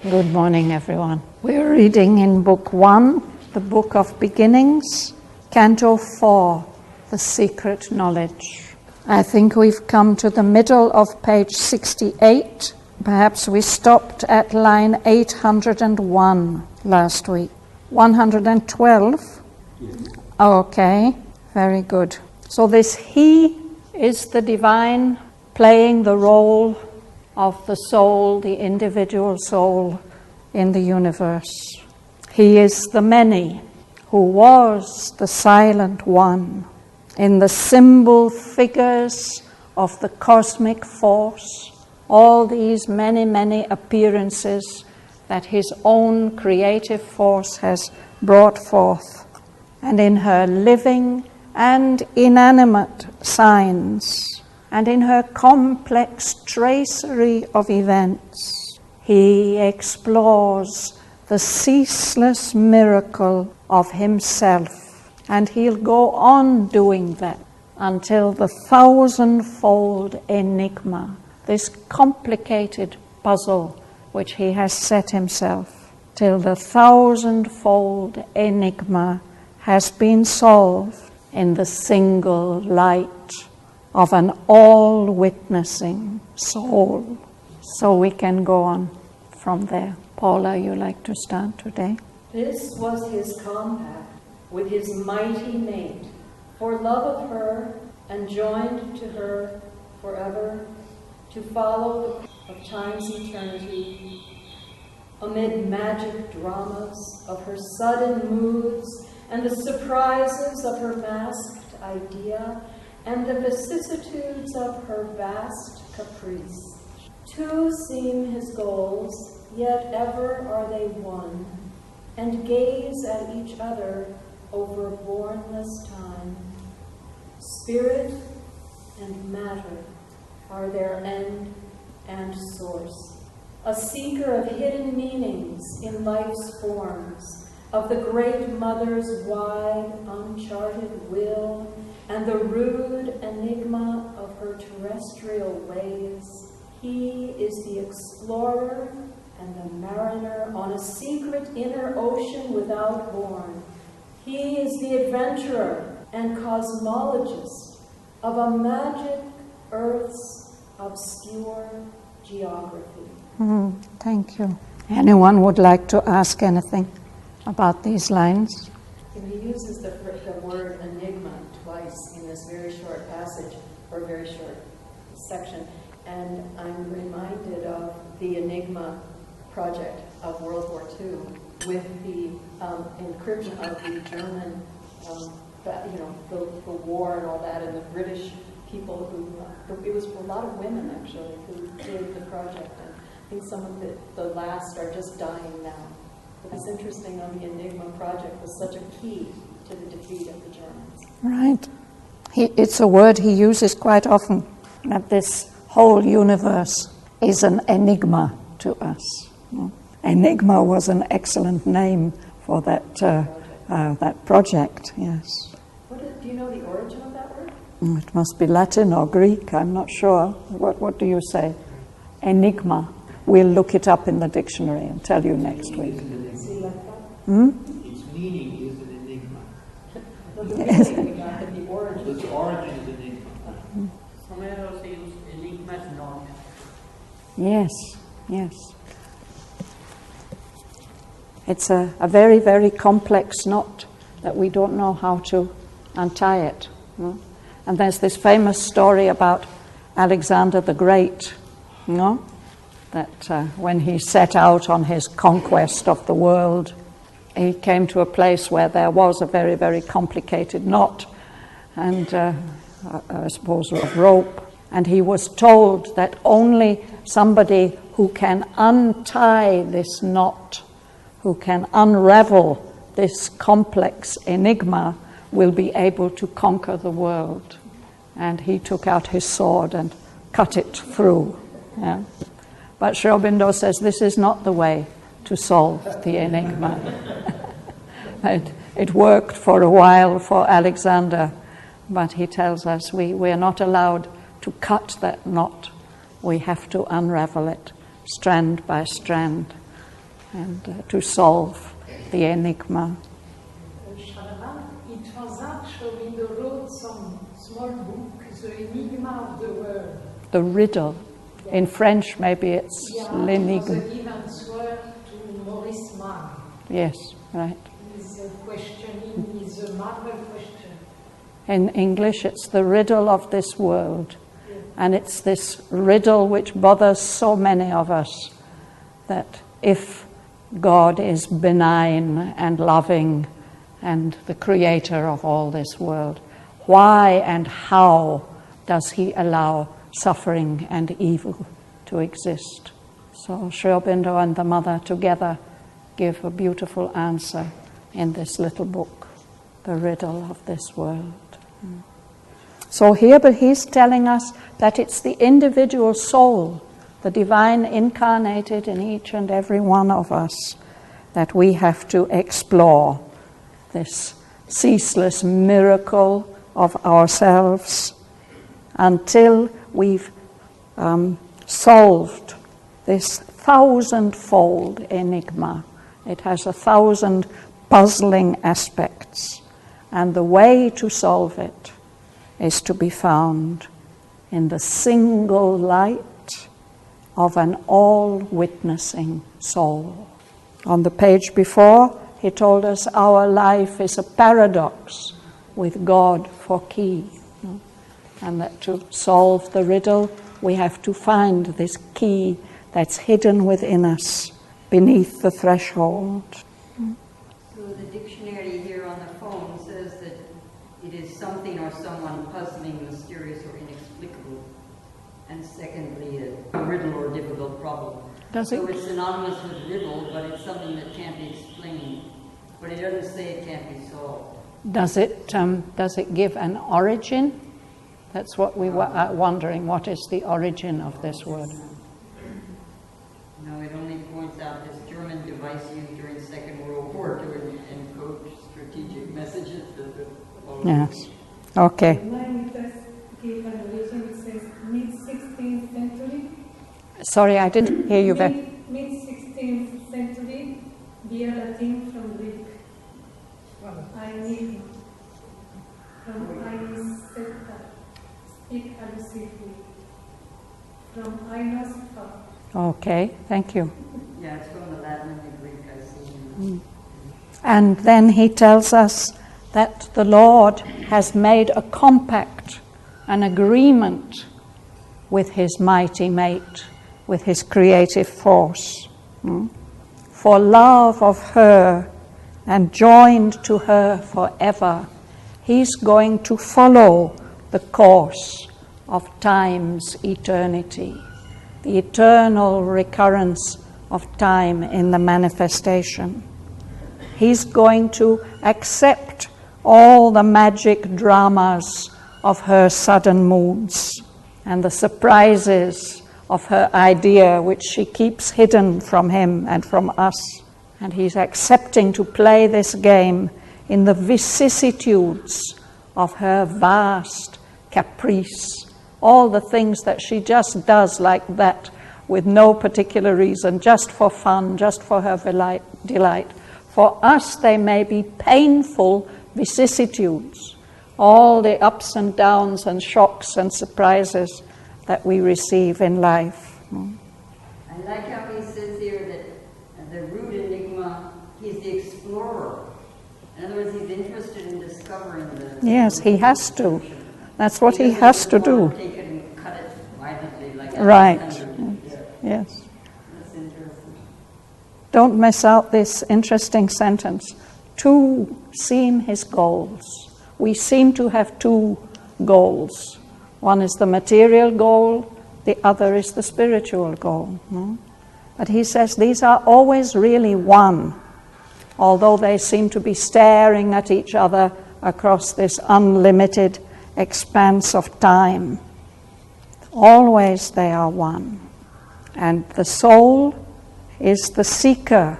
Good morning, everyone. We're reading in Book 1, the Book of Beginnings, Canto 4, The Secret Knowledge. I think we've come to the middle of page 68. Perhaps we stopped at line 801 last week. 112? Yes. Okay, very good. So this he is the divine playing the role of the soul, the individual soul in the universe. He is the many who was the silent one in the symbol figures of the cosmic force, all these many, many appearances that his own creative force has brought forth, and in her living and inanimate signs, and in her complex tracery of events, he explores the ceaseless miracle of himself, and he'll go on doing that until the thousandfold enigma, this complicated puzzle which he has set himself, till the thousandfold enigma has been solved in the single light of an all-witnessing soul. So we can go on from there. Paula, you like to start today? This was his compact with his mighty mate, for love of her and joined to her forever, to follow of time's eternity, amid magic dramas of her sudden moods and the surprises of her masked idea, and the vicissitudes of her vast caprice. Two seem his goals, yet ever are they one, and gaze at each other over bourneless time. Spirit and matter are their end and source. A seeker of hidden meanings in life's forms, of the great mother's wide, uncharted will, and the rude enigma of her terrestrial ways. He is the explorer and the mariner on a secret inner ocean without bourne. He is the adventurer and cosmologist of a magic earth's obscure geography. Thank you. Anyone would like to ask anything about these lines? He uses the word enigma twice in this very short passage, or very short section, and I'm reminded of the Enigma project of World War II with the encryption of the German, the war and all that, and the British people who, it was a lot of women actually who did the project, and I think some of the last are just dying now. It's interesting on the Enigma project was such a key to the defeat of the Germans. Right. It's a word he uses quite often, that this whole universe is an enigma to us. Enigma was an excellent name for that project, yes. Do you know the origin of that word? It must be Latin or Greek, I'm not sure. What do you say? Enigma. We'll look it up in the dictionary and tell you next week. Its meaning is an enigma. The origin. Its origin is an enigma. Somewhere also used enigma as knot. Yes. It's a very, very complex knot that we don't know how to untie it. And there's this famous story about Alexander the Great, that when he set out on his conquest of the world, he came to a place where there was a very, very complicated knot, and I suppose of rope, and he was told that only somebody who can untie this knot, who can unravel this complex enigma, will be able to conquer the world. And he took out his sword and cut it through. Yeah. But Aurobindo says this is not the way to solve the enigma. It worked for a while for Alexander, but he tells us we're not allowed to cut that knot. We have to unravel it strand by strand. and to solve the enigma. Shraddhavan, it was Aurobindo wrote some small book, The Enigma of the World. The riddle. Yeah. In French, maybe it's l'énigme. The give answer to Maurice Mann. Yes, right. His questioning is a marvel question. In English, it's the riddle of this world. Yeah. And it's this riddle which bothers so many of us, that if God is benign and loving and the creator of all this world, why and how does he allow suffering and evil to exist? So Sri Aurobindo and the mother together give a beautiful answer in this little book, The Riddle of This World. So here, but he's telling us that it's the individual soul, the divine incarnated in each and every one of us, that we have to explore this ceaseless miracle of ourselves until we've solved this 1,000-fold enigma. It has 1,000 puzzling aspects, and the way to solve it is to be found in the single light of an all-witnessing soul. On the page before, he told us our life is a paradox with God for key, and that to solve the riddle, we have to find this key that's hidden within us, beneath the threshold. So the dictionary here on the phone says that it is something or someone puzzling, mysterious, or inexplicable. And secondly, a riddle or difficult problem. Does it? So it's synonymous with riddle, but it's something that can't be explained. But it doesn't say it can't be solved. Does it give an origin? That's what we were wondering. What is the origin of this word? No, it only points out this German device used during the Second World War to encode strategic messages. Yes. Okay. Mine just gave an origin, it says mid-16th century. Sorry, I didn't hear you very... Mid-16th century, via Latin from Greek. Enigma. From Aniseta, speak allusively. From Ainos thought. Okay, thank you. Yeah, it's from the Latin and the Greek, I see. And then he tells us that the Lord has made a compact, an agreement with his mighty mate, with his creative force. For love of her and joined to her forever, he's going to follow the course of time's eternity, the eternal recurrence of time in the manifestation. He's going to accept all the magic dramas of her sudden moods and the surprises of her idea, which she keeps hidden from him and from us. And he's accepting to play this game in the vicissitudes of her vast caprice, all the things that she just does like that with no particular reason, just for fun, just for her delight. For us, they may be painful vicissitudes, all the ups and downs and shocks and surprises that we receive in life. I like how he says here that the root enigma, he's the explorer. In other words, he's interested in discovering the... Yes, he has to. That's what he has to do. Take it and cut it violently like Right. Yes. That's interesting. Don't miss out this interesting sentence. Two seem his goals. We seem to have two goals. One is the material goal, the other is the spiritual goal. But he says these are always really one, although they seem to be staring at each other across this unlimited expanse of time. Always they are one. And the soul is the seeker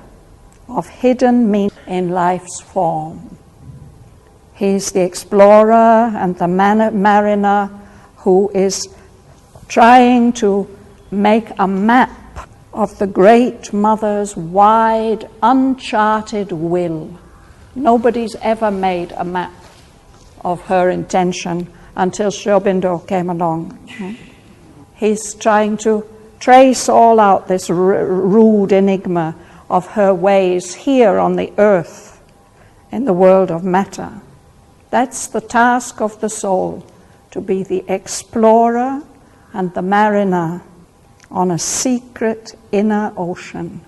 of hidden meaning in life's form. He's the explorer and the mariner who is trying to make a map of the Great Mother's wide, uncharted will. Nobody's ever made a map of her intention until Aurobindo came along. He's trying to trace all out this rude enigma of her ways here on the earth, in the world of matter. That's the task of the soul, to be the explorer and the mariner on a secret inner ocean.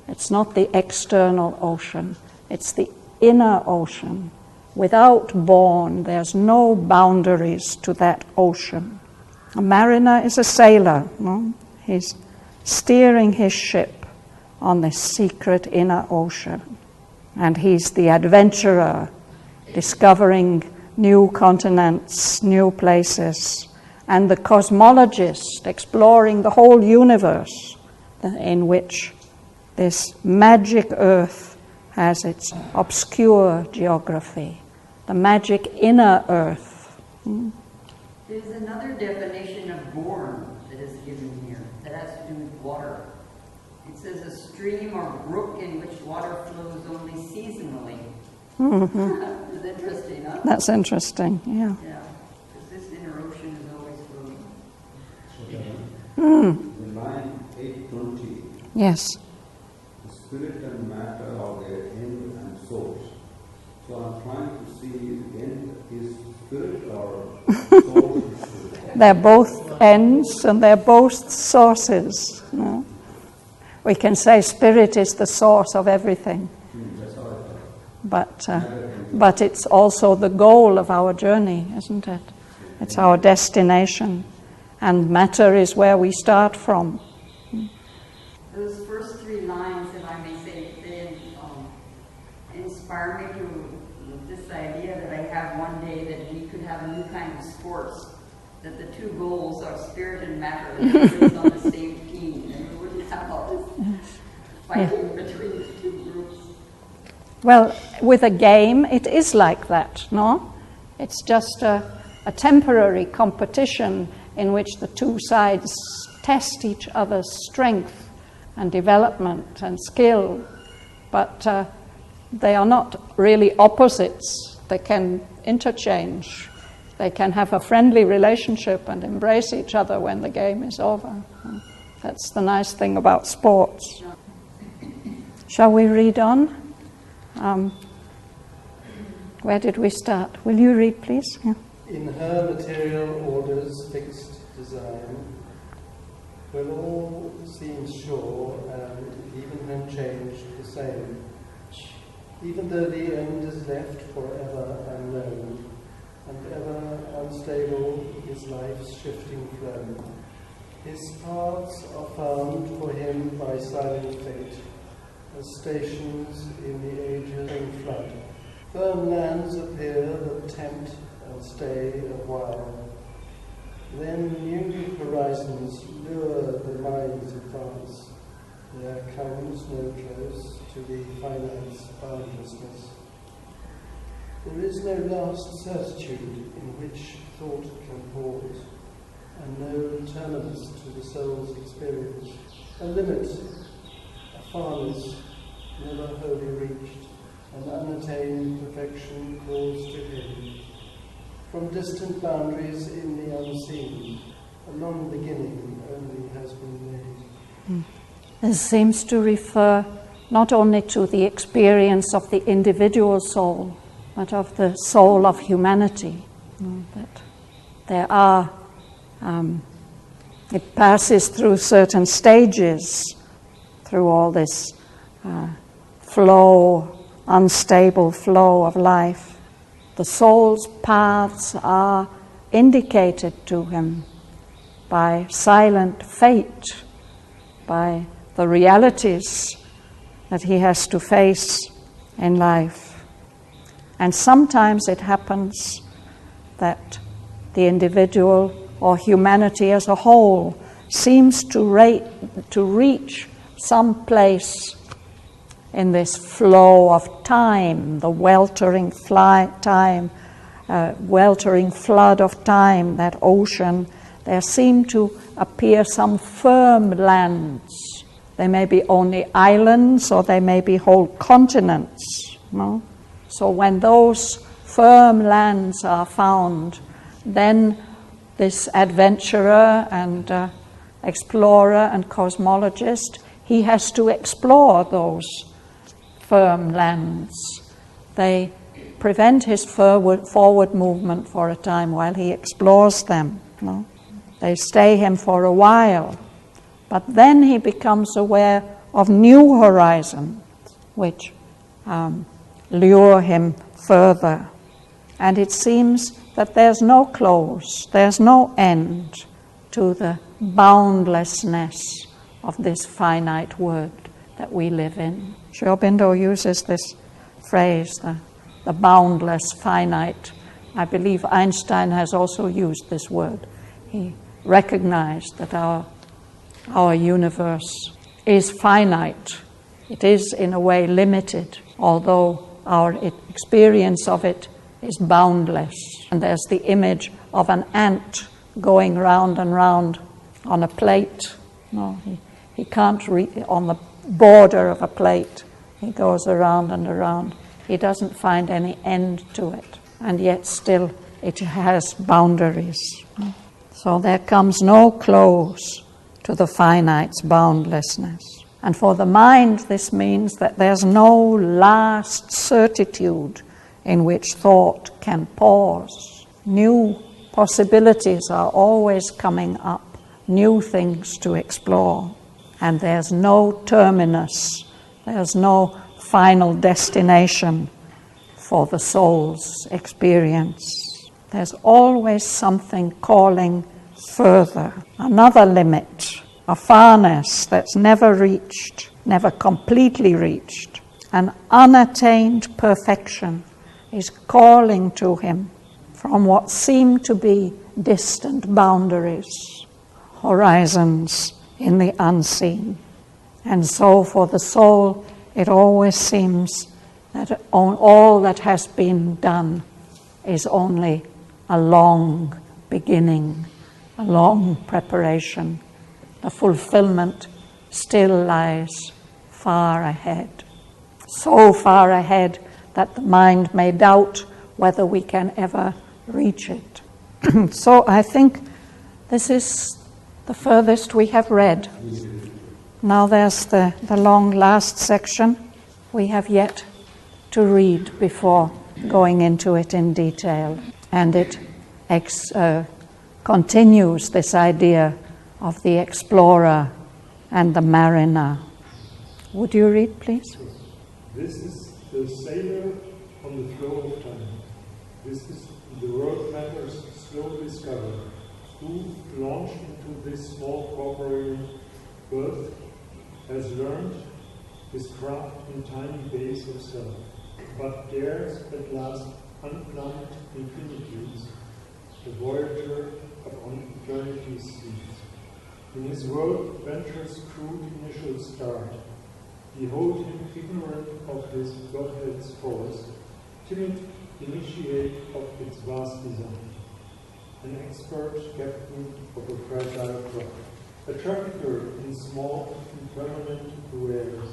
It's not the external ocean, it's the inner ocean. Without bourne, there's no boundaries to that ocean. A mariner is a sailor. No? He's steering his ship on this secret inner ocean. And he's the adventurer, discovering new continents, new places, and the cosmologist, exploring the whole universe in which this magic earth has its obscure geography, the magic inner earth. There's another definition of bourne that is given here that has to do with water. It says a stream or brook in which water flows only seasonally. Mm-hmm. It's interesting, huh? That's interesting, yeah. Yeah, because this inner ocean is always flowing. In line 820, yes. the spirit and matter are their end and source. So I'm trying to see the end is spirit or source is spirit. They're both ends and they're both sources. No? We can say spirit is the source of everything. That's how I thought. But it's also the goal of our journey, isn't it? It's our destination. And matter is where we start from. Those first three lines, if I may say, they inspire me to this idea that I have one day that we could have a new kind of sports, that the two goals are spirit and matter, that on the same team, and we wouldn't have all this fighting between the two groups. Well, with a game, it is like that, no? It's just a temporary competition in which the two sides test each other's strength and development and skill, but they are not really opposites. They can interchange. They can have a friendly relationship and embrace each other when the game is over. That's the nice thing about sports. Shall we read on? Where did we start? Will you read, please? Yeah. In her material order's fixed design, when all seems sure and even unchanged the same, even though the end is left forever unknown, and ever unstable is life's shifting flow, his paths are found for him by silent fate, as stations in the ages flood. Firm lands appear that tempt and stay a while. Then new horizons lure the mind's advance. There comes no close to the finite's boundlessness. There is no last certitude in which thought can pause, and no terminus to the soul's experience. A limit, a farness, never wholly reached, an unattained perfection calls to him. From distant boundaries in the unseen, a non-beginning only has been made. This seems to refer not only to the experience of the individual soul, but of the soul of humanity. That there are, it passes through certain stages, through all this flow, unstable flow of life. The soul's paths are indicated to him by silent fate, by the realities that he has to face in life. And sometimes it happens that the individual or humanity as a whole seems to reach some place in this flow of time, the weltering weltering flood of time, that ocean. There seem to appear some firm lands They may be only islands or they may be whole continents. No? So when those firm lands are found, then this adventurer and explorer and cosmologist, he has to explore those firm lands. They prevent his forward movement for a time while he explores them. No? They stay him for a while. But then he becomes aware of new horizons, which lure him further. And it seems that there's no close, there's no end to the boundlessness of this finite world that we live in. Sri Aurobindo uses this phrase, the boundless finite. I believe Einstein has also used this word. He recognized that our universe is finite. It is in a way limited, although our experience of it is boundless. And there's the image of an ant going round and round on a plate. No, he can't on the border of a plate. He goes around and around. He doesn't find any end to it. And yet still it has boundaries. So there comes no close to the finite's boundlessness. And for the mind, this means that there's no last certitude in which thought can pause. New possibilities are always coming up, new things to explore. And there's no terminus, there's no final destination for the soul's experience. There's always something calling further, another limit, a farness that's never reached, never completely reached. An unattained perfection is calling to him from what seem to be distant boundaries, horizons in the unseen. And so for the soul, it always seems that all that has been done is only a long beginning, a long preparation. The fulfillment still lies far ahead, so far ahead that the mind may doubt whether we can ever reach it. So I think this is the furthest we have read. Now there's the long last section we have yet to read before going into it in detail. And it continues this idea of the explorer and the mariner. Would you read, please? This is the sailor on the flow of time. This is the world matter's slow discoverer, who, launched into this small corporeal birth, has learned his craft in tiny bays of self, but dares at last unplumbed infinitudes, the voyager upon eternity's seas. In his world venture's crude initial start, behold him ignorant of his Godhead's force, timid initiate of its vast design, an expert captain of a fragile craft, a trafficker in small impermanent wares.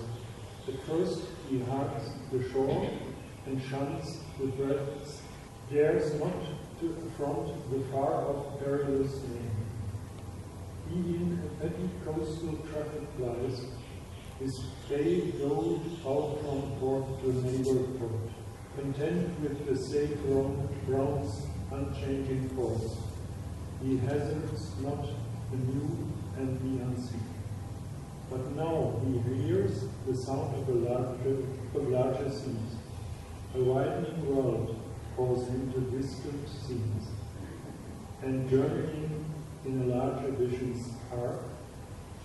At first he hugs the shore and shuns the breaths, dares not to affront the far-off perilous name. He in a petty coastal traffic lies, his bay rowed out from port to a neighbor port, content with the safe ground's unchanging course. He hazards not the new and the unseen. But now he hears the sound of larger seas. A widening world calls him to distant scenes, and journeying in a larger vision's arc,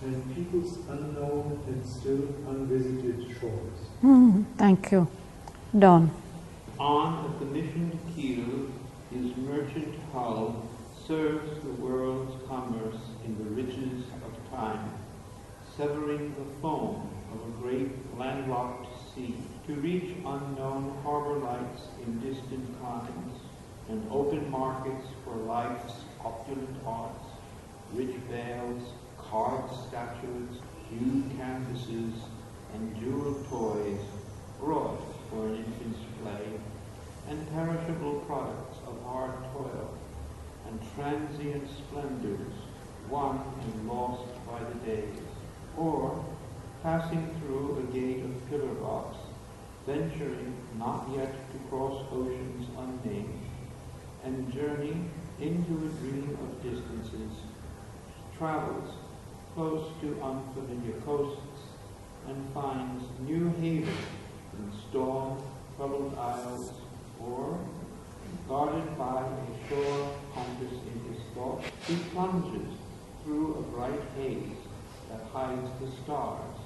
and peoples unknown and still unvisited shores. Thank you. Don. On a commissioned keel, his merchant hull serves the world's commerce in the riches of time, severing the foam of a great landlocked sea, to reach unknown harbor lights in distant climes, and open markets for life's opulent arts, rich veils, carved statues, hued canvases, and jeweled toys brought for an infant's play, and perishable products of hard toil, and transient splendors won and lost by the days, or passing through a gate of pillar box, venturing not yet to cross oceans unnamed, and journey into a dream of distances, travels close to unfamiliar coasts, and finds new haven in storm-troubled isles, or, guarded by a sure compass in his thought, he plunges through a bright haze that hides the stars,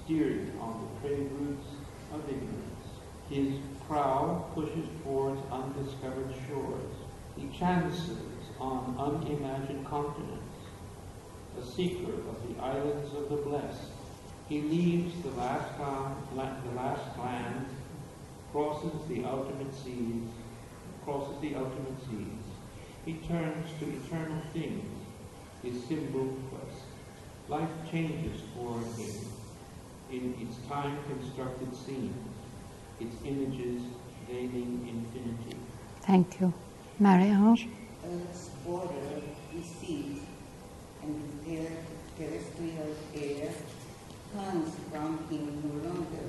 steered on the trade routes of ignorance. His prow pushes towards undiscovered shores. He chances on unimagined continents, a seeker of the islands of the blessed. He leaves the last land, crosses the ultimate seas. He turns to eternal things, his symbol quest. Life changes for him in its time-constructed scenes, its images gaining infinity. Thank you. Marie-Ange? Earth's border recedes, and the terrestrial air turns from him no longer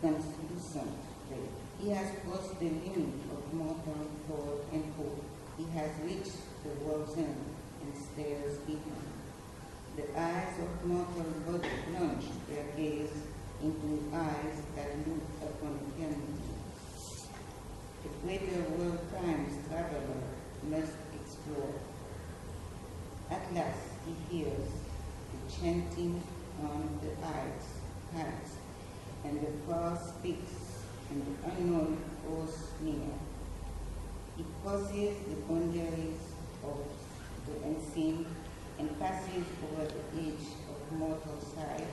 translucent ray. He has crossed the limit of mortal thought and hope. He has reached the world's end and stares behind. The eyes of mortal body plunge their gaze into eyes that look upon eternity. The greater world times traveler must explore. At last he hears the chanting on the heights, and the far speaks, and the unknown grows near. He crosses the boundaries of the unseen and passes over the edge of mortal sight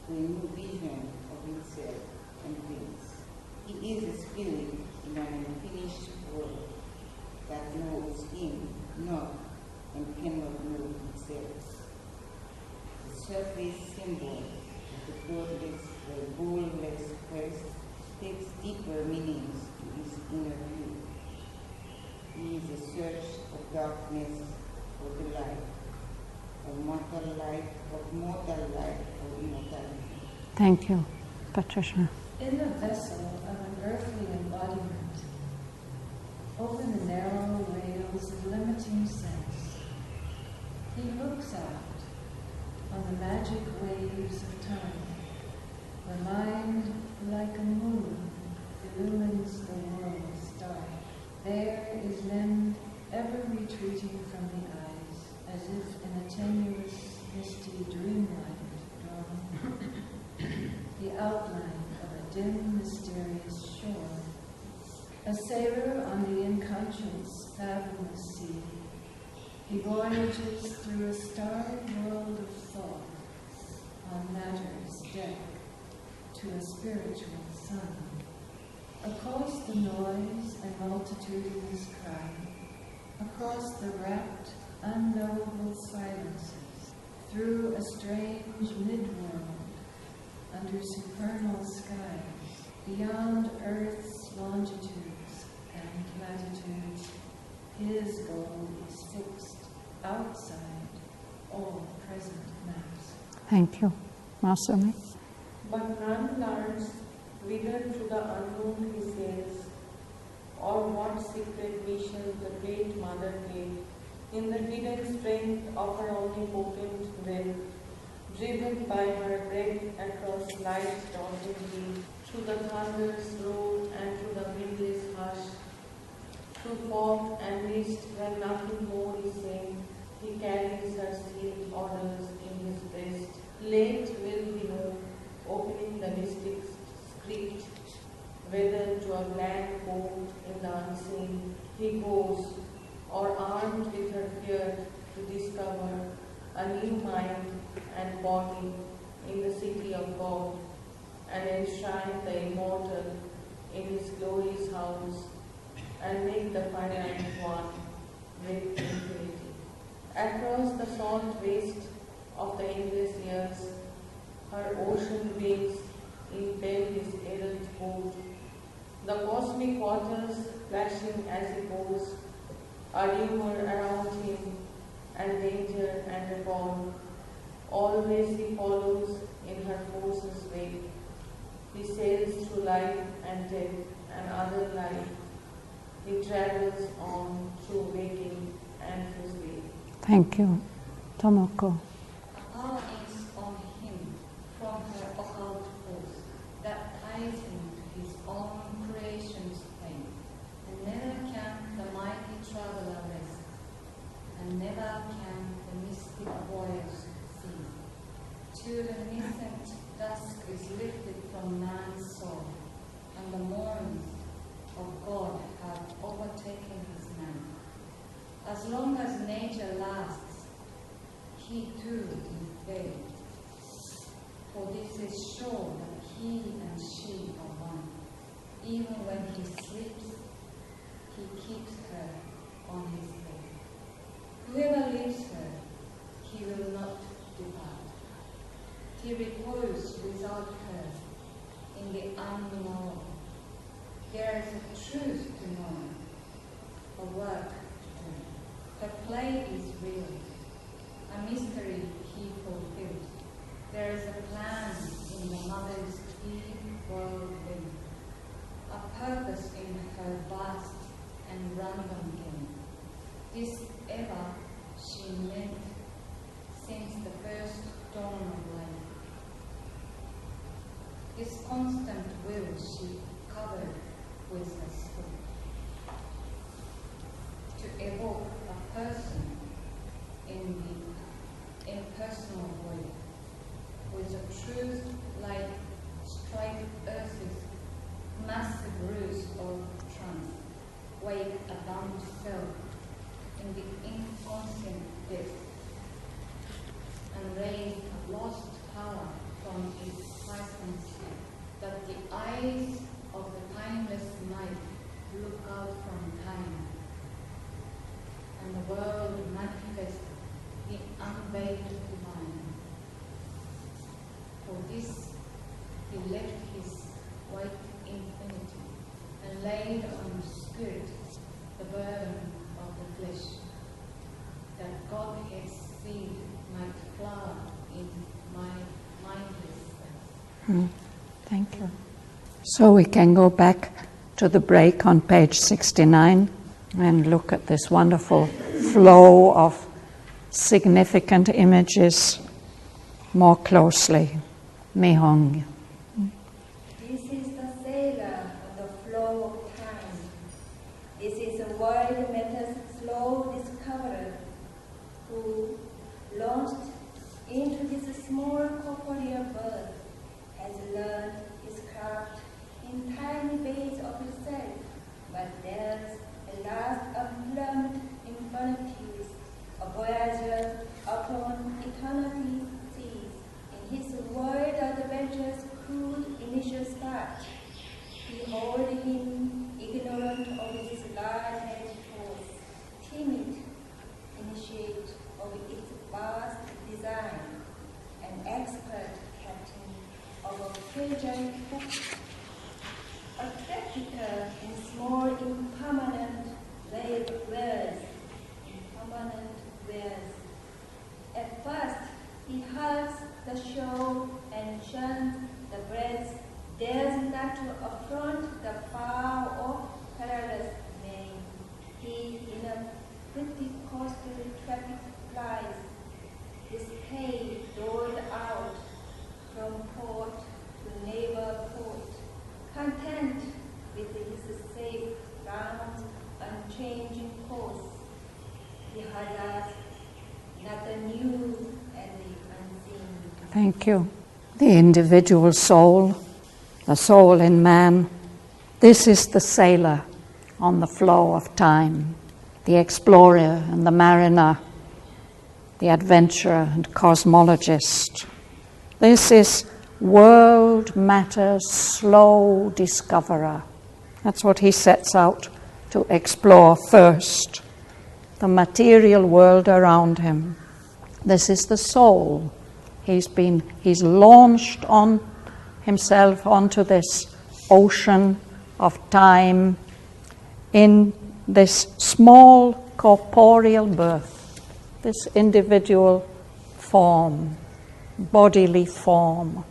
to a new vision of himself and things. He is a spirit in an unfinished world that knows him not and cannot know itself. The surface symbol of the bourneless quest takes deeper meanings to his inner view. He is a search of darkness for the light, of mortal life for immortality. Thank you. Patricia? In the vessel of an earthly embodiment, over the narrow rails of limiting sense, he looks out on the magic waves of time. The mind, like a moon, illumines the world's star. There is limned, ever retreating from the eyes, as if in a tenuous, misty dreamland drawn, the outline of a dim, mysterious shore. A sailor on the unconscious, fathomless sea, he voyages through a starry world of thought, on matter's deck, to a spiritual sun. Across the noise and multitudinous cry, across the rapt, unknowable silences, through a strange mid-world, under supernal skies, beyond Earth's longitudes and latitudes, his goal is fixed outside all present maps. Thank you. Masumi? But none learns whither to the unknown he sails, or what secret mission the great mother gave, in the hidden strength of her omnipotent will, driven by her breath across life's daunting deep, through the thunder's roar and through the windless hush, through fog and mist when nothing more is said, he carries her sealed orders in his breast. Late will he know, opening the mystic script, whether to a glad port in the unseen he goes, or armed with her fear to discover a new mind and body in the city of God, and enshrine the immortal in his glorious house, and make the finite one with infinity. Across the salt waste of the endless years. Her ocean waves impel his errant boat. The cosmic waters flashing as he goes, allure around him, and danger and reborn. Always he follows in her force's wake. He sails through life and death and other life. He travels on through waking and through sleep. Thank you. Tomoko. A power is on him from her occult force that ties him to his own creation's pain. And never can the mighty traveler rest, and never can the mystic voyage cease. Till the nascent dusk is lifted from man's soul, and the mornings of God have overtaken his man. As long as nature lasts, he too is there. For this is sure that he and she are one. Even when he sleeps, he keeps her on his bed. Whoever leaves her, he will not depart. He reposes without her in the unknown. There is a truth to know, a work to do. Her play is real, a mystery he fulfills. There is a plan in the mother's deep world wing, a purpose in her vast and random game. This ever she meant since the first dawn of life. This constant will she covered with her spirit, to evoke a person in the impersonal way, with a truth like strike earth's massive roots of trance, wake a bound self in the inconscient depth, and raise a lost power from its vibrancy, that the eyes of the timeless night look out from time, and the world manifests the unveiled divine. For this he left his white infinity, and laid on the spirit the burden of the flesh, that Godhead's seed might flower in my mindless. Thank you. So we can go back to the break on page 69 and look at this wonderful flow of significant images more closely. Mihong. This is the sailor on the flow of time. This is a wild matter's slow discoverer who, launched into this small corporeal birth, has learned his craft in tiny ways of himself, but there's a last unplumbed infinities, a voyager upon eternity's seas. In his wild adventure's crude initial start, behold him ignorant of his large-edged force, timid, initiate of its vast design, an expert captain of a fragile book, a trafficker in small impermanent wares, At first he hulls the show and shuns the breath, dares not to affront the far-off perilous main. He in a pretty coastal traffic flies, his pay doled out from port to neighbor port, content with his safe, round, unchanging course. He hazards not the new and the unseen. Thank you. The individual soul, the soul in man, this is the sailor on the flow of time, the explorer and the mariner, the adventurer and cosmologist. This is world matter's slow discoverer. That's what he sets out to explore first, the material world around him. This is the soul. He's launched on himself onto this ocean of time in this small corporeal birth, this individual form, bodily form.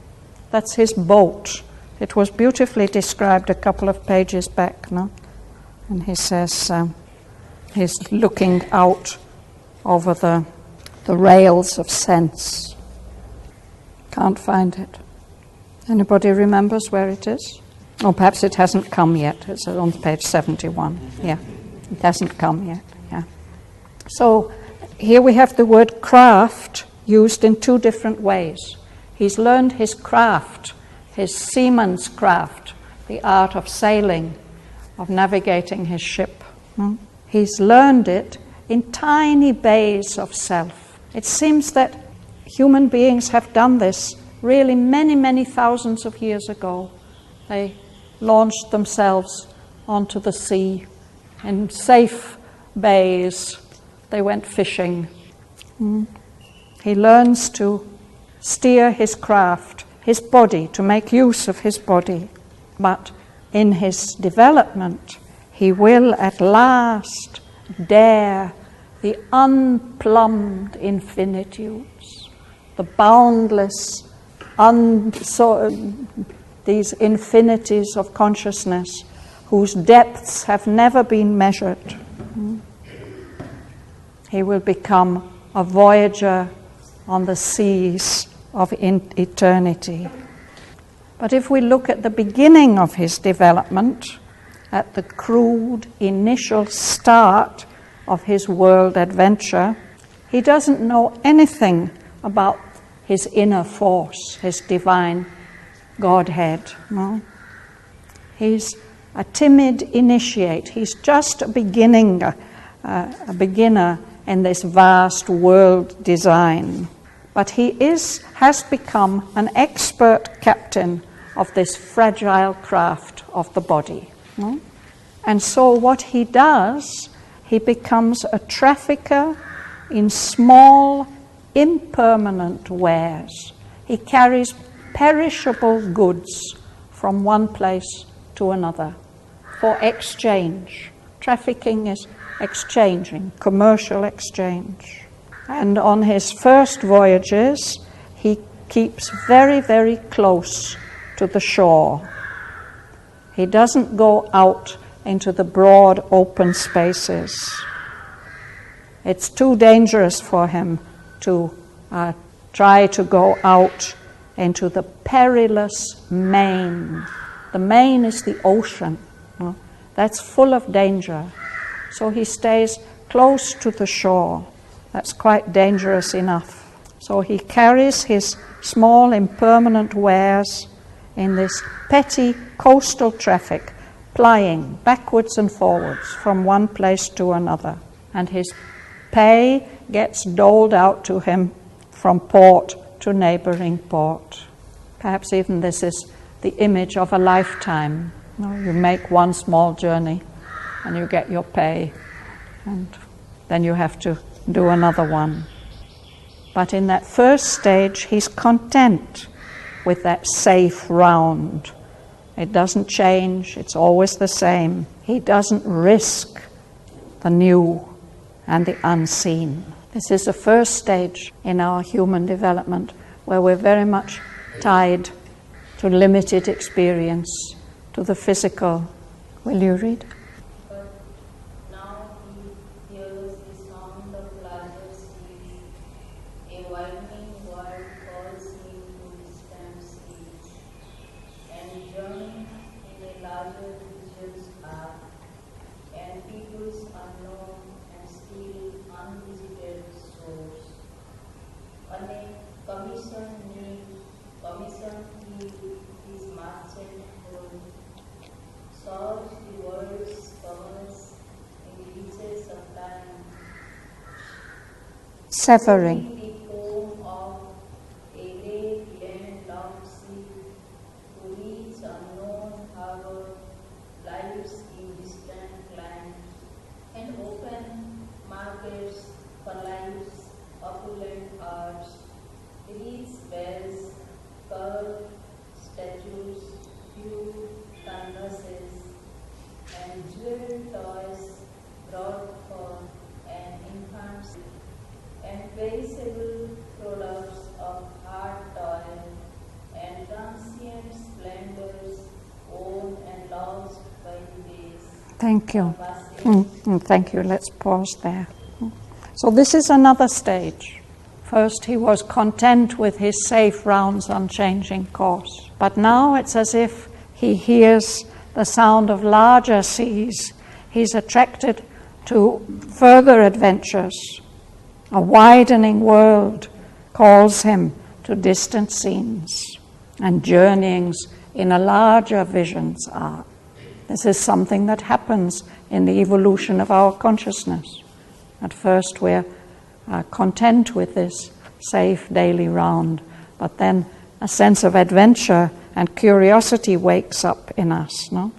That's his boat. It was beautifully described a couple of pages back, no? And he says he's looking out over the rails of sense. Can't find it. Anybody remembers where it is? Or perhaps it hasn't come yet. It's on page 71. Yeah, it hasn't come yet. Yeah. So here we have the word craft used in two different ways. He's learned his craft, his seaman's craft, the art of sailing, of navigating his ship. He's learned it in tiny bays of self. It seems that human beings have done this really many, many thousands of years ago. They launched themselves onto the sea in safe bays. They went fishing. He learns to steer his craft, his body, to make use of his body. But in his development, he will at last dare the unplumbed infinitudes, the boundless, these infinities of consciousness whose depths have never been measured. He will become a voyager on the seas of eternity. But if we look at the beginning of his development, at the crude initial start of his world adventure, he doesn't know anything about his inner force, his divine Godhead. No? He's a timid initiate. He's just a beginner in this vast world design. But he has become an expert captain of this fragile craft of the body. No? And so what he does, he becomes a trafficker in small, impermanent wares. He carries perishable goods from one place to another for exchange. Trafficking is exchanging, commercial exchange. And on his first voyages, he keeps very, very close to the shore. He doesn't go out into the broad open spaces. It's too dangerous for him to try to go out into the perilous main. The main is the ocean. That's full of danger. So he stays close to the shore. That's quite dangerous enough. So he carries his small impermanent wares in this petty coastal traffic, plying backwards and forwards from one place to another. And his pay gets doled out to him from port to neighboring port. Perhaps even this is the image of a lifetime. You make one small journey and you get your pay, and then you have to do another one. But in that first stage, he's content with that safe round. It doesn't change, it's always the same. He doesn't risk the new and the unseen. This is the first stage in our human development where we're very much tied to limited experience, to the physical. Will you read? But now he hears the sound of larger seas. A widening world calls him to distant seas, and journeying in a larger region's path, and peoples unknown and still unvisited shores. On a commission he his master home, solves the world's commerce in the reaches of time. Severing. The home of a great land-locked sea, to reach unknown harbor, lives in distant lands, and open markets for lives opulent arts, wreaths, bells, curved statues, huge canvases, and jeweled toys brought for an infant's, and perishable products of hard toil, and transient splendors owned and lost by the days. Thank you. Thank you. Let's pause there. So this is another stage. First, he was content with his safe round's unchanging course. But now it's as if he hears the sound of larger seas. He's attracted to further adventures. A widening world calls him to distant scenes, and journeyings in a larger vision's arc. This is something that happens in the evolution of our consciousness. At first we're content with this safe daily round, but then a sense of adventure and curiosity wakes up in us. No?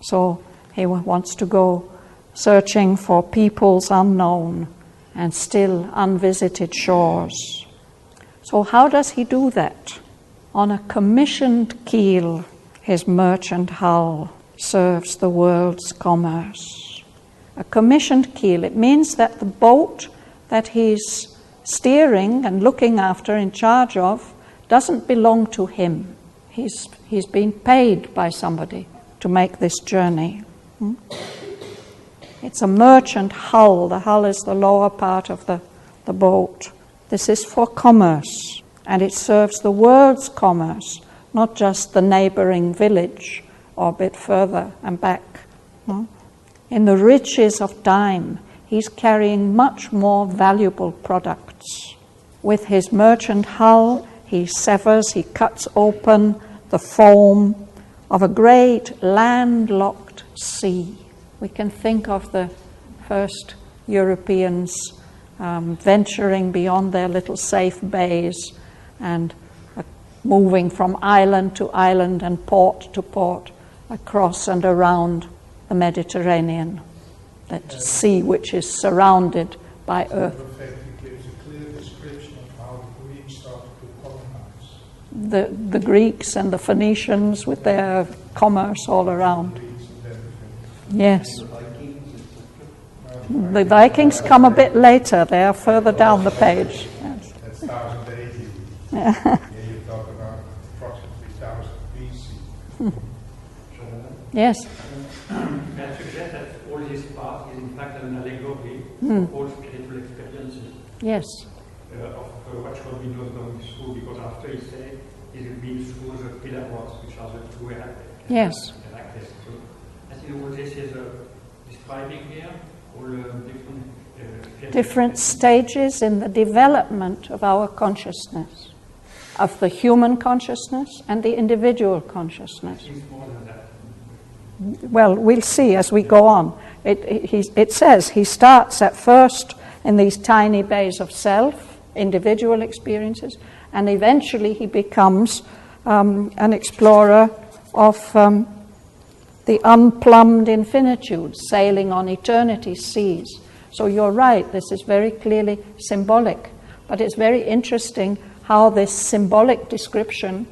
So he wants to go searching for peoples unknown and still unvisited shores. So how does he do that? On a commissioned keel, his merchant hull serves the world's commerce. A commissioned keel, it means that the boat that he's steering and looking after, in charge of, doesn't belong to him. He's been paid by somebody to make this journey. It's a merchant hull. The hull is the lower part of the boat. This is for commerce, and it serves the world's commerce, not just the neighboring village or a bit further and back. In the riches of time, he's carrying much more valuable products. With his merchant hull, he severs, he cuts open the foam of a great landlocked sea. We can think of the first Europeans venturing beyond their little safe bays and moving from island to island and port to port across and around the Mediterranean, that sea which is surrounded by earth. Gives a clear description of how the Greeks started to colonize. The Greeks and the Phoenicians with their commerce all around. Yes. The Vikings come a bit later. They are further down the page. Yes. That's 1000 AD. Here you talk about approximately 1000 BC. Yes. I suggest that all this part is in fact an allegory of all spiritual experiences. Yes. Of what Aurobindo'S going through, because after he said he's been through the pillar rocks, which are the two yes. access. So I think all this is describing here all different stages in the development of our consciousness, of the human consciousness and the individual consciousness. Well, we'll see as we go on. It says he starts at first in these tiny bays of self, individual experiences, and eventually he becomes an explorer of the unplumbed infinitudes, sailing on eternity's seas. So you're right, this is very clearly symbolic, but it's very interesting how this symbolic description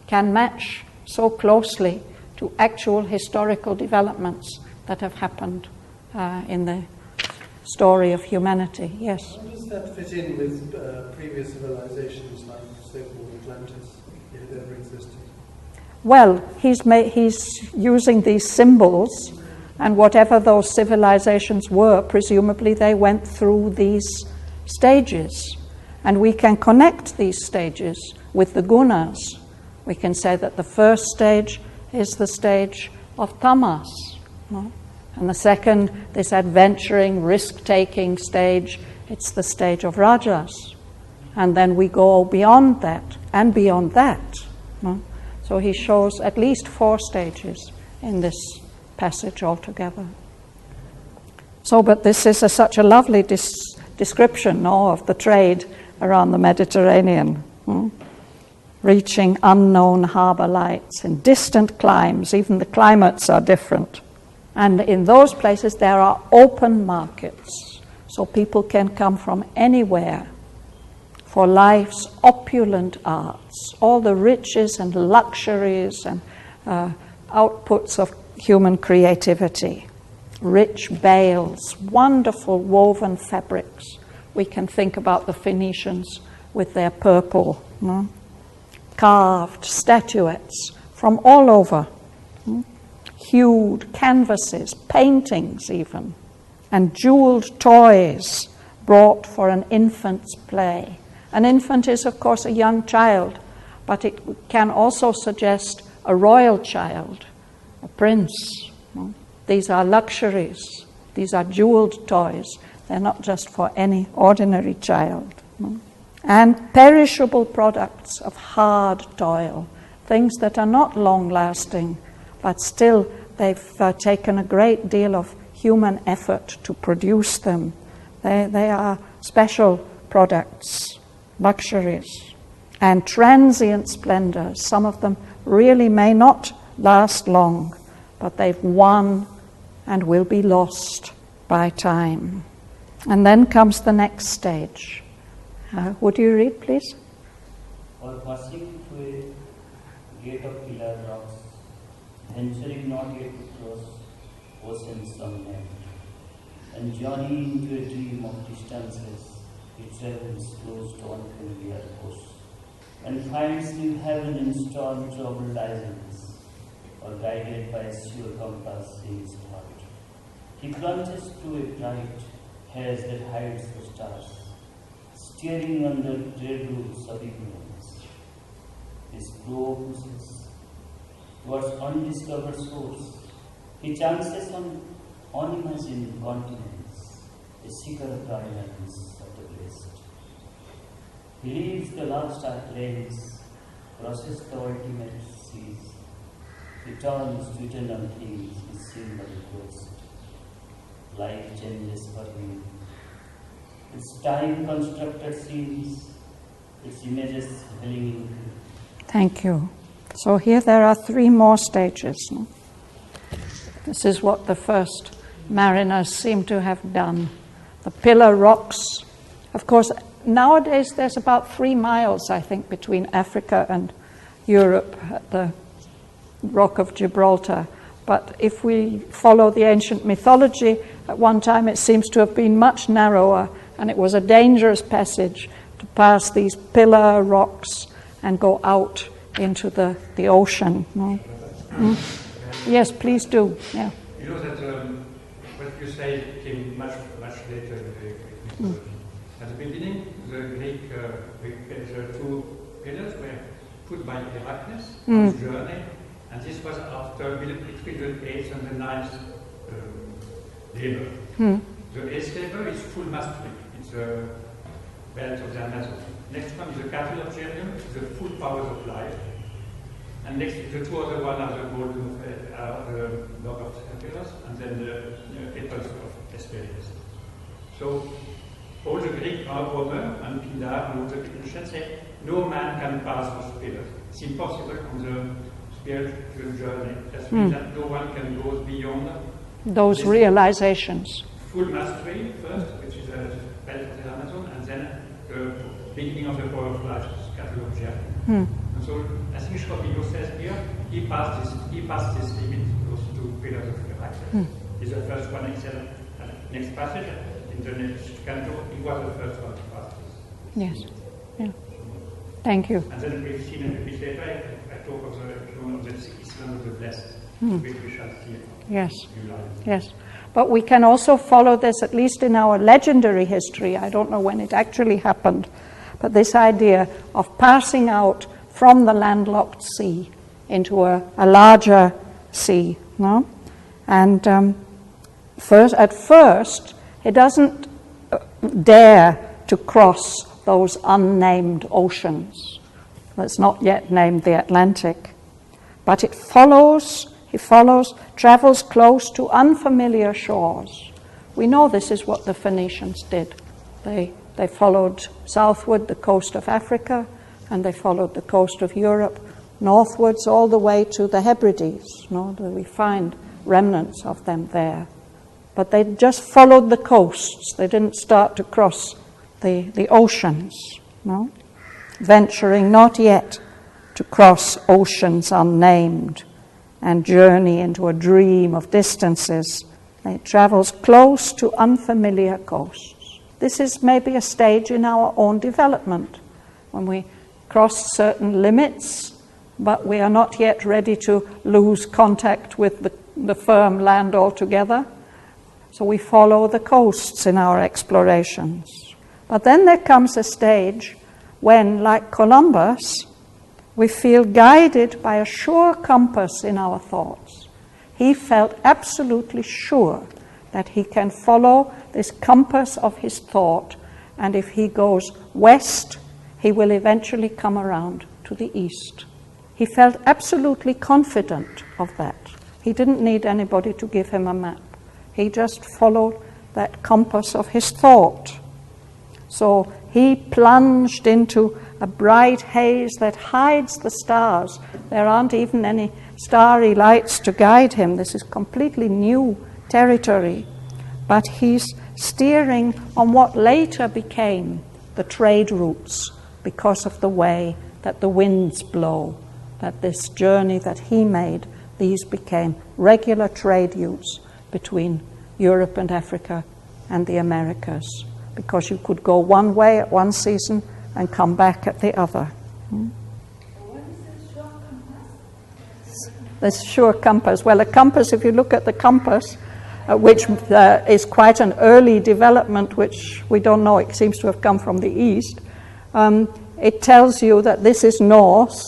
can match so closely to actual historical developments that have happened in the story of humanity. Yes? How does that fit in with previous civilizations like, say, Atlantis, if it ever existed? Well, he's using these symbols, and whatever those civilizations were, presumably they went through these stages. And we can connect these stages with the gunas. We can say that the first stage is the stage of tamas. And the second, this adventuring, risk-taking stage, it's the stage of rajas. And then we go beyond that, and beyond that. So he shows at least 4 stages in this passage altogether. So, but this is such a lovely description of the trade around the Mediterranean. Reaching unknown harbour lights in distant climes, even the climates are different. And in those places there are open markets, so people can come from anywhere for life's opulent arts, all the riches and luxuries and outputs of human creativity. Rich bales, wonderful woven fabrics. We can think about the Phoenicians with their purple. Carved statuettes from all over. Hued canvases, paintings even, and jeweled toys brought for an infant's play. An infant is, of course, a young child, but it can also suggest a royal child, a prince. These are luxuries. These are jeweled toys. They're not just for any ordinary child. And perishable products of hard toil, things that are not long-lasting, but still they've taken a great deal of human effort to produce them. They are special products, luxuries, and transient splendors. Some of them really may not last long, but they've won and will be lost by time. And then comes the next stage. Would you read, please? Or passing through a gate of pillared rocks, venturing not yet to cross oceans unknown, and journeying into a dream of distances, it travels close to unfamiliar coasts, and finds new heaven in storm troubled islands, or guided by a sure compass in his heart. He crunches through a bright haze that hides the stars, steering under dread roots of ignorance. His flow pushes towards undiscovered source. He chances on unimagined continents, the secret islands of the blessed. He leaves the last plains, crosses the ultimate seas, returns to eternal things his single quest. Life changes for him. Its time-constructed scenes, its images hanging. Thank you. So here there are 3 more stages. This is what the first mariners seem to have done. The pillar rocks. Of course, nowadays there's about 3 miles, I think, between Africa and Europe at the Rock of Gibraltar. But if we follow the ancient mythology, at one time it seems to have been much narrower, and it was a dangerous passage to pass these pillar rocks and go out into the ocean. Yes, please do. Yeah. You know that what you say came much later in the Greek mythology. At the beginning, the Greek the 2 pillars were put by Heracles on his journey, and this was after between the 8th and the 9th labor. The 8th labor is full mastery. It's the belt of the Amazon. Next one is the cattle of Geryon, the full powers of life. And next, the 2 other one are the golden, the dog of Emperors, and then the apples of experience. So, all the Greek Homer and Pindar and all the ancients say no man can pass those pillars. It's impossible on the spiritual journey. That means that no one can go beyond those realizations. Full mastery first, which is the belt of the Amazon, and then the beginning of the power of life, cattle of Geryon. And so, I think Aurobindo'S says here, he passed this limit, those 2 pillars of Heracles. He's the first one, excellent. Next passage, in the next Canto, he was the first one to pass this. Yes. Yeah. Thank you. And then we've seen in the bit later, I talk of the Island of the Blessed, which we shall see. Yes. Yes. But we can also follow this, at least in our legendary history. I don't know when it actually happened, but this idea of passing out from the landlocked sea into a larger sea. No? And at first, he doesn't dare to cross those unnamed oceans. That's not yet named the Atlantic. But he follows, travels close to unfamiliar shores. We know this is what the Phoenicians did. They followed southward the coast of Africa, and they followed the coast of Europe, northwards all the way to the Hebrides. We find remnants of them there. But they just followed the coasts. They didn't start to cross the oceans. no? Venturing not yet to cross oceans unnamed and journey into a dream of distances. It travels close to unfamiliar coasts. This is maybe a stage in our own development when we cross certain limits, but we are not yet ready to lose contact with the firm land altogether. So we follow the coasts in our explorations. But then there comes a stage when, like Columbus, we feel guided by a sure compass in our thoughts. He felt absolutely sure that he can follow this compass of his thought, and if he goes west, he will eventually come around to the east. He felt absolutely confident of that. He didn't need anybody to give him a map. He just followed that compass of his thought. So he plunged into a bright haze that hides the stars. There aren't even any starry lights to guide him. This is completely new territory. But he's steering on what later became the trade routes because of the way that the winds blow, that this journey that he made, these became regular trade routes between Europe and Africa and the Americas, because you could go one way at one season and come back at the other. The sure compass. Well, a compass, if you look at the compass, which is quite an early development, which we don't know, it seems to have come from the East, it tells you that this is north,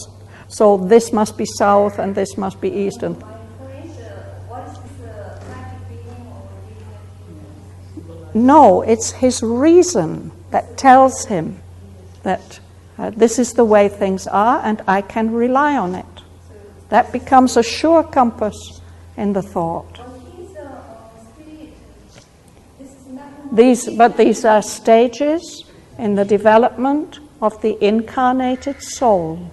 so this must be south and this must be east. And no, it's his reason that tells him that this is the way things are and I can rely on it. That becomes a sure compass in the thought. These are stages in the development of the incarnated soul.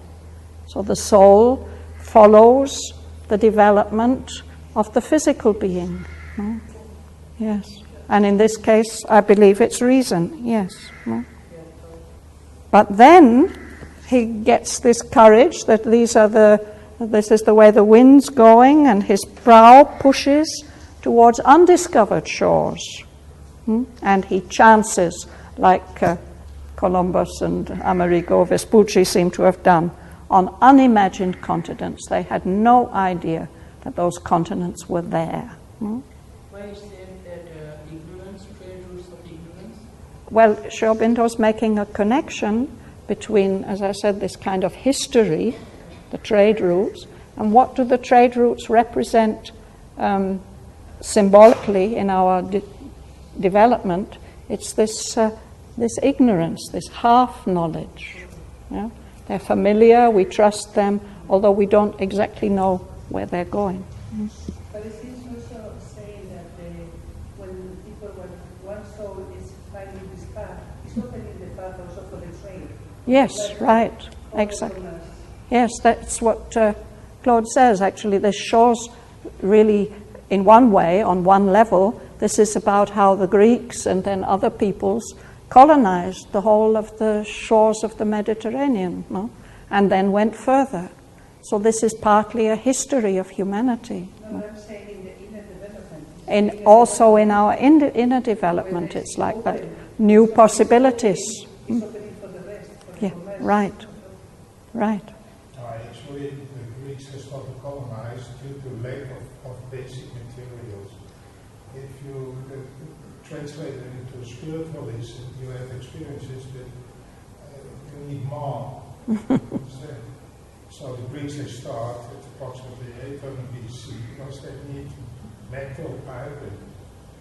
So the soul follows the development of the physical being. No? Yes. And in this case, I believe it's reason. Yes. No? But then he gets this courage that this is the way the wind's going, and his prow pushes towards undiscovered shores. And he chances, like Columbus and Amerigo Vespucci seem to have done, on unimagined continents. They had no idea that those continents were there. Why is there that ignorance, trade routes of ignorance? Well, Aurobindo'S making a connection between, as I said, this kind of history, the trade routes, and what do the trade routes represent symbolically in our development. It's this ignorance, this half knowledge. Yeah? They're familiar, we trust them, although we don't exactly know where they're going. But it seems also saying that when people, when one soul is finding this path, it's opening the path also for the trade. Yes, right, exactly. Yes, that's what Claude says, actually. This shows really, in one way, on one level, this is about how the Greeks and then other peoples colonized the whole of the shores of the Mediterranean, no? And then went further. So this is partly a history of humanity. No, I'm saying in the inner development. And also in our inner development, it's like that. New possibilities. It's opening for the rest. Yeah, right. Right. Actually, the Greeks have started to colonize due to lack of basic materials. If you translate it into spiritualism, you have experiences that you need more. So the Greeks, they start at approximately 800 BC because they need metal, iron.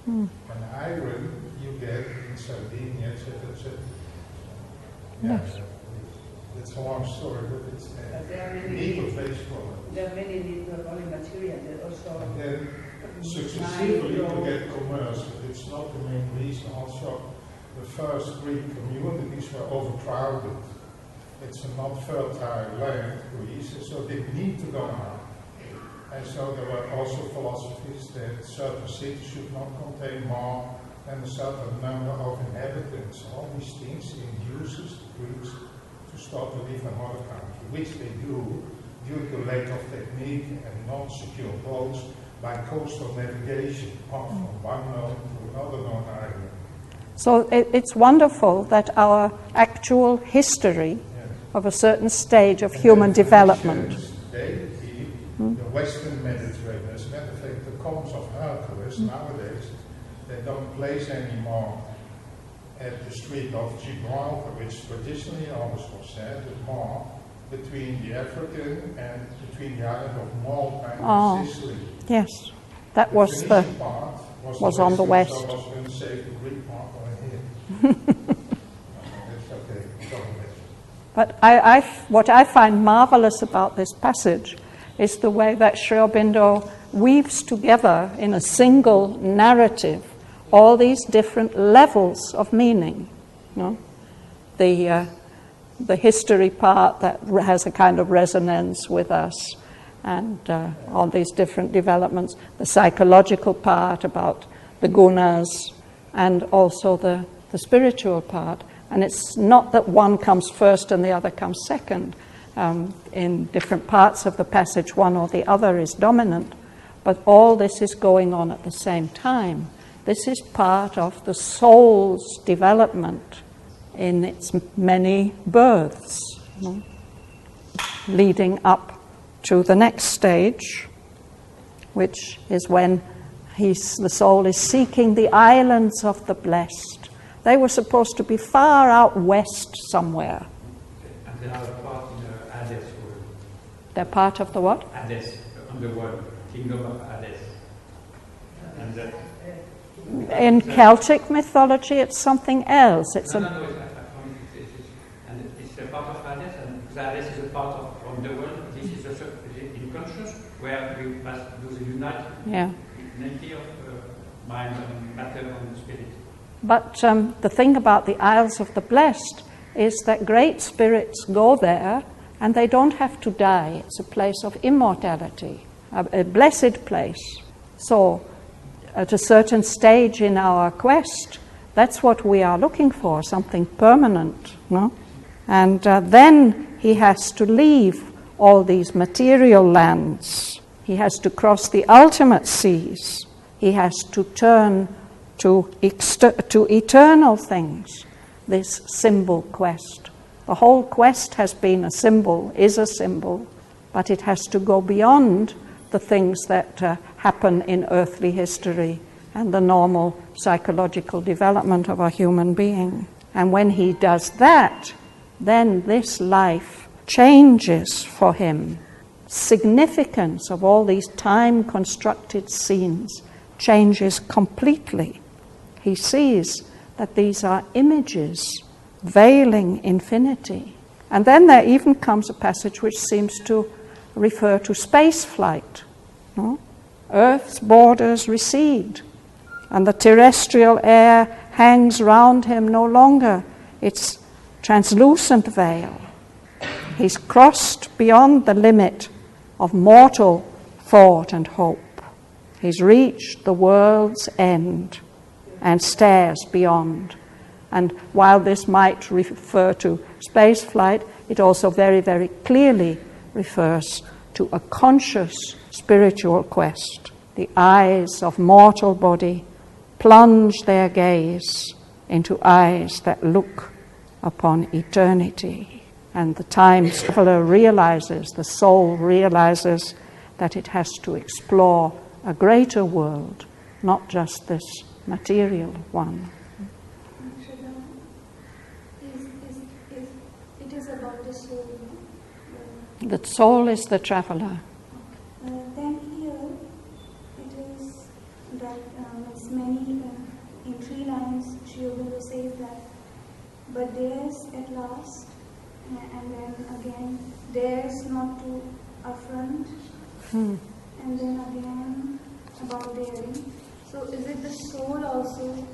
And iron you get in Sardinia, etc. Yes. It's a long story, but it's a need of base product. There are many need not only material, but also. And then successively to get commerce, but it's not the main reason. Also, the first Greek communities were overcrowded. It's a not fertile land, Greece, so they need to go out. And so there were also philosophies that certain cities should not contain more and a certain number of inhabitants. All these things induces the Greeks to start to live in another country, which they do due to lack of technique and non-secure boats by coastal navigation, off from one known to another known island. So it's wonderful that our actual history of a certain stage of human development. The Western Mediterranean, as a matter of fact, the columns of Hercules nowadays, they don't place anymore at the Strait of Gibraltar, which traditionally always was said, but more between the African and between the island of Malta and Sicily. Yes, that was the part was on the west. So I was going to say the Greek part over here. That's okay. But what I find marvelous about this passage is the way that Sri Aurobindo weaves together in a single narrative all these different levels of meaning. You know? The history part that has a kind of resonance with us, and all these different developments, the psychological part about the gunas, and also the spiritual part. And it's not that one comes first and the other comes second. In different parts of the passage, one or the other is dominant, but all this is going on at the same time. This is part of the soul's development in its many births, you know, leading up to the next stage, which is when the soul is seeking the islands of the blessed. They were supposed to be far out west somewhere. And they are part in the Hades world. They're part of the what? Hades, underworld, kingdom of Hades. And in Celtic mythology, it's something else. It's no, it's a part of Hades, and Hades is a part of underworld. This is also in conscious, where we must do the unity of mind and matter and spirit. But the thing about the Isles of the Blessed is that great spirits go there and they don't have to die. It's a place of immortality, a blessed place. So at a certain stage in our quest, that's what we are looking for, something permanent. No? And then he has to leave all these material lands. He has to cross the ultimate seas. He has to turn to eternal things, this symbol quest. The whole quest has been a symbol, is a symbol, but it has to go beyond the things that happen in earthly history and the normal psychological development of a human being. And when he does that, then this life changes for him. Significance of all these time-constructed scenes changes completely. He sees that these are images veiling infinity. And then there even comes a passage which seems to refer to space flight. No? Earth's borders recede, and the terrestrial air hangs round him no longer its translucent veil. He's crossed beyond the limit of mortal thought and hope. He's reached the world's end and stares beyond. And while this might refer to space flight, it also very, very clearly refers to a conscious spiritual quest. The eyes of mortal body plunge their gaze into eyes that look upon eternity. And the time traveler realizes, the soul realizes, that it has to explore a greater world, not just this material one. It is about the soul. The soul is the traveler. Then here it is that it's many, in 3 lines, Sri Aurobindo says that, but theirs at last, and then again, theirs not to affront, and then again about daring. So is it the soul also?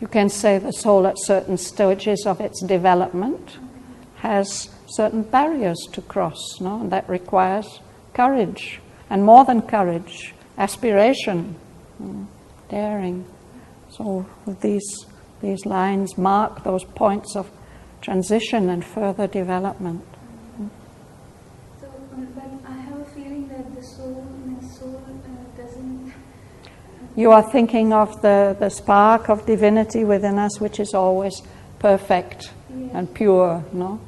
You can say the soul at certain stages of its development has certain barriers to cross, no? And that requires courage, and more than courage, aspiration, daring. So these lines mark those points of transition and further development. So, but I have a feeling that my soul doesn't... You are thinking of the spark of divinity within us, which is always perfect and pure, no?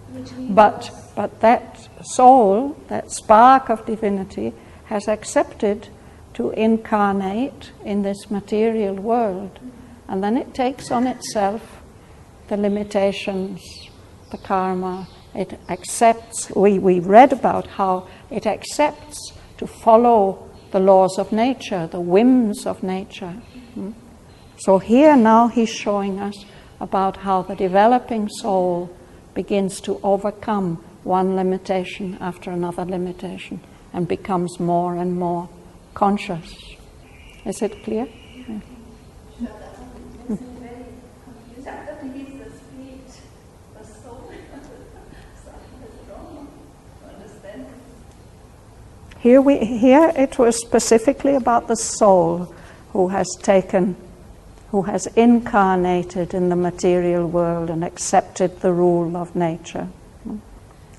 But that soul, that spark of divinity, has accepted to incarnate in this material world. And then it takes on itself the limitations, the karma. It accepts, we read about how it accepts to follow the laws of nature, the whims of nature. So here now he's showing us about how the developing soul begins to overcome one limitation after another limitation and becomes more and more conscious. Is it clear? Yeah. Here it was specifically about the soul who has incarnated in the material world and accepted the rule of nature.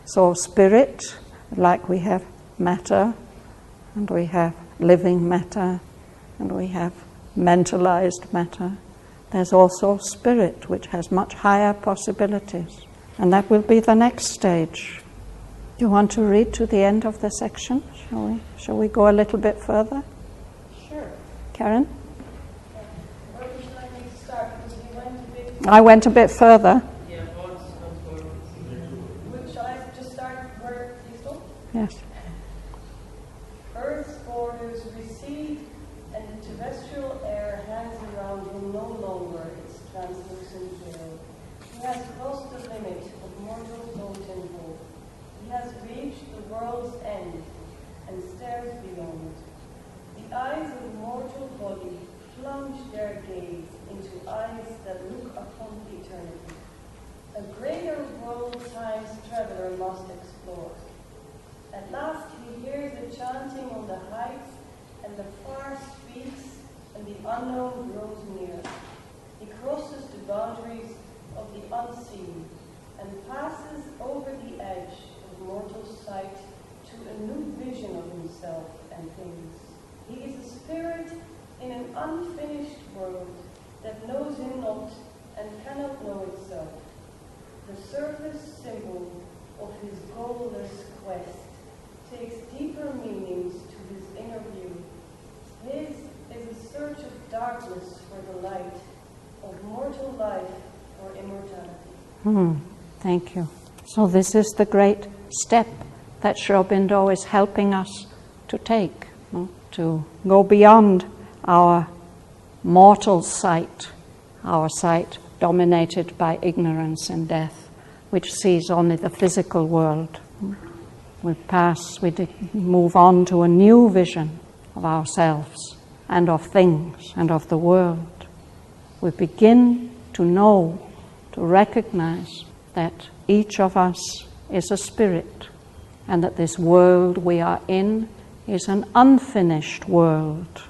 So spirit, like we have matter, and we have living matter, and we have mentalized matter, there's also spirit, which has much higher possibilities. And that will be the next stage. Do you want to read to the end of the section? Shall we go a little bit further? Sure. Karen? Where would you like me to start? Because we went a bit... I went a bit further. Yeah, shall I just start where you stopped? Yes. Earth's borders recede and the terrestrial air hangs around him no longer its translucent veil. He has crossed the limit of mortal thought and hope. He has reached the world's end and stares beyond. The eyes of mortal body plunge their gaze into eyes that look upon eternity. A greater world times traveler must explore. At last he hears the chanting on the heights, and the far speaks, and the unknown grows near. He crosses the boundaries of the unseen, and passes over the edge of mortal sight to a new vision of himself and things. He is a spirit in an unfinished world that knows him not and cannot know itself. The surface symbol of his goalless quest takes deeper meanings to his inner view. His is a search of darkness for the light, of mortal life for immortality. Thank you. So this is the great step that Aurobindo is helping us to take, to go beyond our mortal sight, our sight dominated by ignorance and death, which sees only the physical world. We move on to a new vision of ourselves and of things and of the world. We begin to know, to recognize that each of us is a spirit, and that this world we are in is an unfinished world.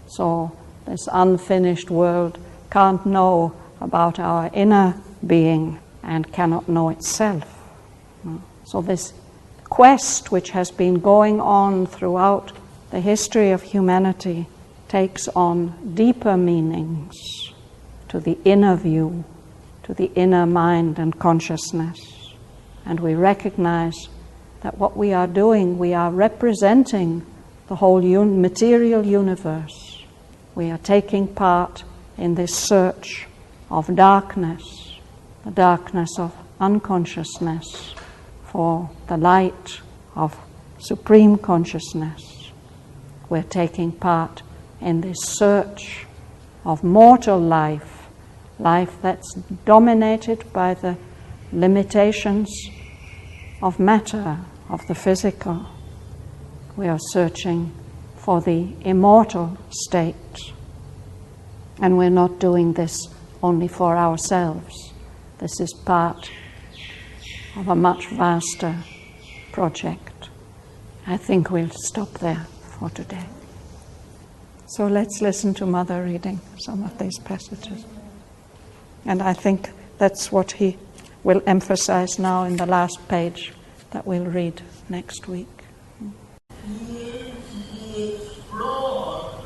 So this unfinished world can't know about our inner being and cannot know itself. So this quest, which has been going on throughout the history of humanity, takes on deeper meanings to the inner view, to the inner mind and consciousness. And we recognize that what we are doing, we are representing the whole material universe. We are taking part in this search of darkness, the darkness of unconsciousness, for the light of supreme consciousness. We're taking part in this search of mortal life, life that's dominated by the limitations of matter, of the physical. We are searching for the immortal state. And we're not doing this only for ourselves. This is part of a much vaster project. I think we'll stop there for today. So let's listen to Mother reading some of these passages. And I think that's what he will emphasize now in the last page that we'll read next week. He is the explorer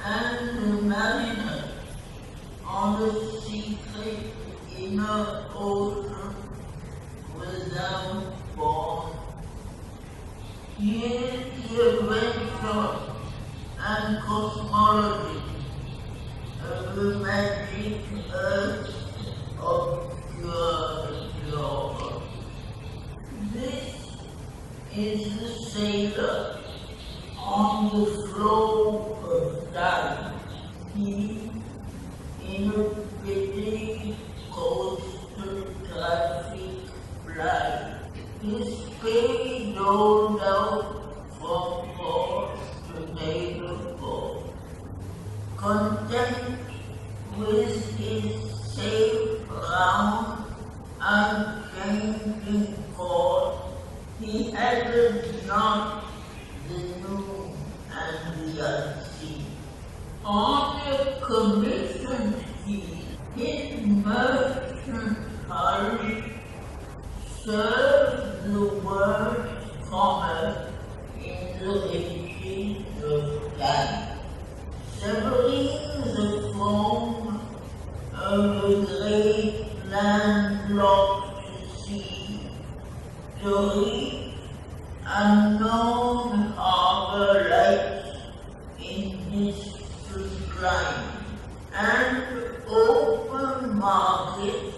and the mariner on the secret inner ocean without bourne. He is the adventurer and cosmology of the magic earth of pure love. This is the sailor on the flow of time. He, in a pretty coastal traffic flight, his pay doled out from port to neighborhood, content with his safe round unchanging course. He added not the new and the unseen. On a commission his merchant hull served the world's commerce in the riches of land, severing the foam of a great landlocked sea, to reach unknown harbor lights in distant clime, and open markets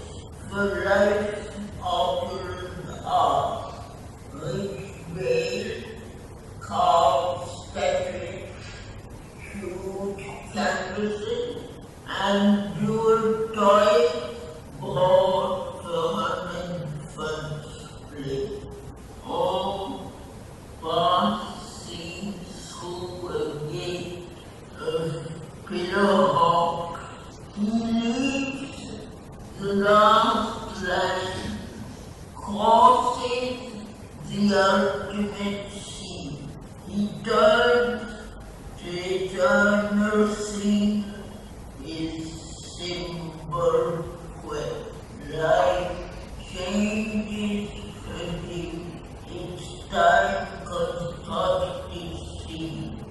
for life's opulent art, rich veil, carved statues, huge canvases, and jeweled toys brought from an infant's play. All passing through a gate of pillar hawk, he leaves the last line, crosses the ultimate sea. He turns to eternal things, his symbol quest. Life changes for him, its time constructed scene,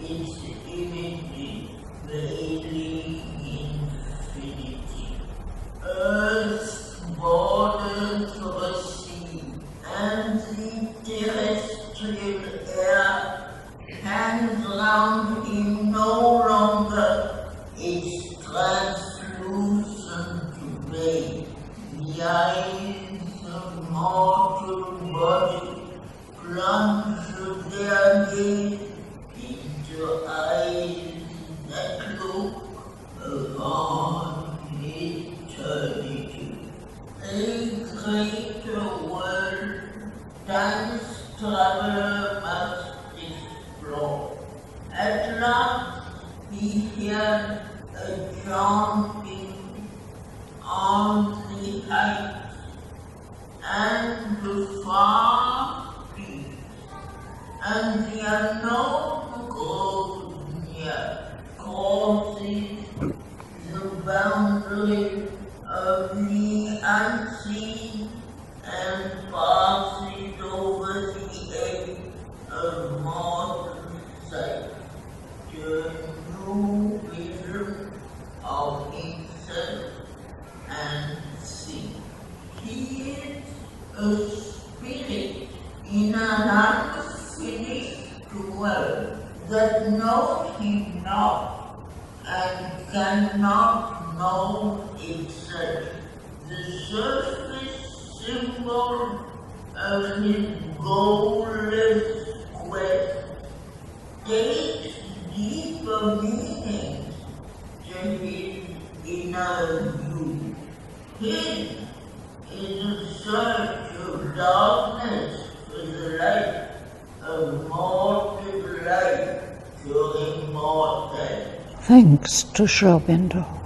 its images veiling infinity. Earth's borders recede, and the terrestrial air hangs round him no longer its translucent veil. The eyes of mortal body plunge their gaze into eyes that look upon eternity. A greater world time's traveler must explore. At last he hears a chanting on the heights, and the far peaks, and the unknown grows near, crosses the boundary of the unseen, and passes over the edge of mortal sight to a new vision of himself and see. He is a spirit in an unfinished world that knows him not and cannot know itself. The surface symbol of his goalless quest takes deeper meaning to his inner view. His is a search of darkness for the light of mortal life to immortal. Thanks to Aurobindo.